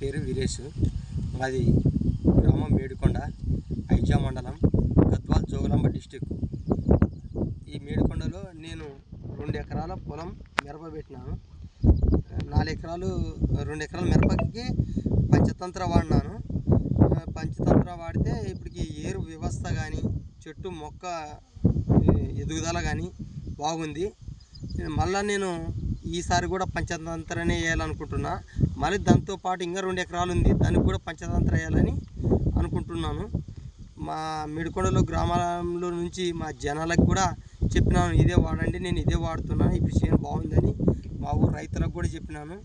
పేరు వీరేష్. మాది గ్రామం మేడికొండ, ఐజా మండలం, గద్వాల్ జోగులాంబ డిస్టిక్. ఈ మేడికొండలో నేను 2 ఎకరాల పొలం మిరప పెట్టినాను. 4 ఎకరాలు 2 ఎకరాల మిరపకి పంచతంత్ర వాడినాను. పంచతంత్ర వాడితే ఇప్పటికి ఏరు వ్యవస్థ కానీ చెట్టు మొక్క ఎదుగుదల కానీ బాగుంది. మళ్ళీ నేను ఈసారి కూడా పంచతంత్రనే వేయాలనుకుంటున్నా. మళ్ళీ దాంతోపాటు ఇంకా 2 ఎకరాలు ఉంది, దానికి కూడా పంచతంత్ర వేయాలని అనుకుంటున్నాను. మా మేడికొండలో గ్రామాలలో నుంచి మా జనాలకు కూడా చెప్పినాను, ఇదే వాడండి, నేను ఇదే వాడుతున్నాను, ఇప్పుడు చేను బాగుందని మా ఊరు రైతులకు కూడా చెప్పినాను.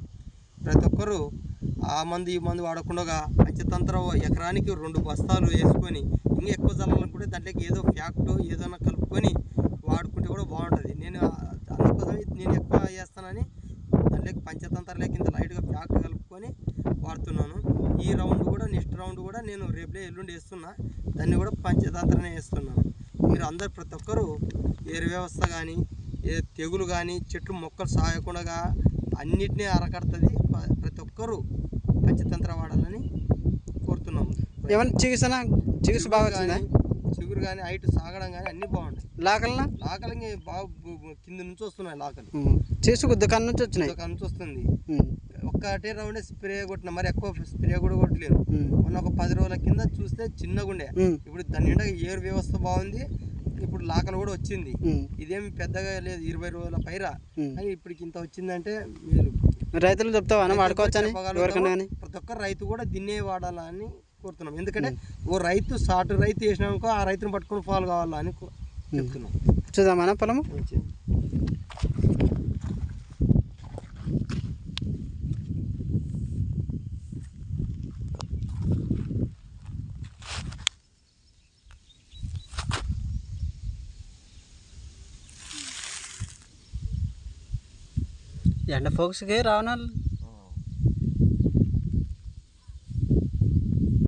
ప్రతి ఒక్కరూ ఆ మందు ఈ మందు వాడకుండా పంచతంత్ర ఎకరానికి 2 బస్తాలు వేసుకొని ఇంకా ఎక్కువ చల్లాలనుకుంటే దాంట్లోకి ఏదో ఫ్యాక్ట్ ఏదైనా కలుపుకొని వాడుకుంటే కూడా బాగుంటుంది. నేను అందుకోసం నేను ఎక్కువ చేస్తానని దాంట్లోకి పంచతంత్ర కింద లైట్గా ఫ్యాక్ట్ కలుపుకొని వాడుతున్నాను. ఈ రౌండ్ కూడా నెక్స్ట్ రౌండ్ కూడా నేను రేపులే ఎల్లుండి వేస్తున్నా, దాన్ని కూడా పంచతంత్రనే వేస్తున్నాను. మీరు అందరు ప్రతి ఒక్కరూ ఏరు వ్యవస్థ కానీ ఏ తెగులు కానీ చెట్లు మొక్కలు సాయకుండా అన్నిటినీ అరకడుతుంది. ప్రతి ఒక్కరూ పంచతంత్ర వాడాలని కోరుతున్నాము. ఏమన్నా చిగురు బాగా వచ్చిందా? చిగురు కానీ హైట్ సాగడం కానీ అన్నీ బాగుంటాయి. లాకలు బాగా కింద నుంచి వస్తున్నాయి. లాకలు చేసుకు దుకాణం నుంచి వచ్చినాయి, దుకాణం నుంచి వస్తుంది. ఒక్కటే రౌండే స్ప్రే కొట్టిన, మరి ఎక్కువ స్ప్రే కూడా కొట్టలేదు. మొన్న ఒక 10 రోజుల కింద చూస్తే చిన్నగా ఉండే, ఇప్పుడు దాని నిండా ఏరు వ్యవస్థ బాగుంది. ఇప్పుడు లాకలు కూడా వచ్చింది. ఇదేమి పెద్దగా లేదు, 20 రోజుల పైరా, కానీ ఇప్పటికి ఇంత వచ్చిందంటే మీరు రైతులు చెప్తావా వాడుకోవచ్చని? ప్రతి ఒక్క రైతు కూడా దీన్నే వాడాలని కోరుతున్నాం. ఎందుకంటే ఓ రైతు సాటు రైతు వేసినాకో ఆ రైతుని పట్టుకొని ఫాలో కావాలని చెప్తున్నాం. చూద్దామా పొలము? ఎండ ఫోక్స్కి రావనాలు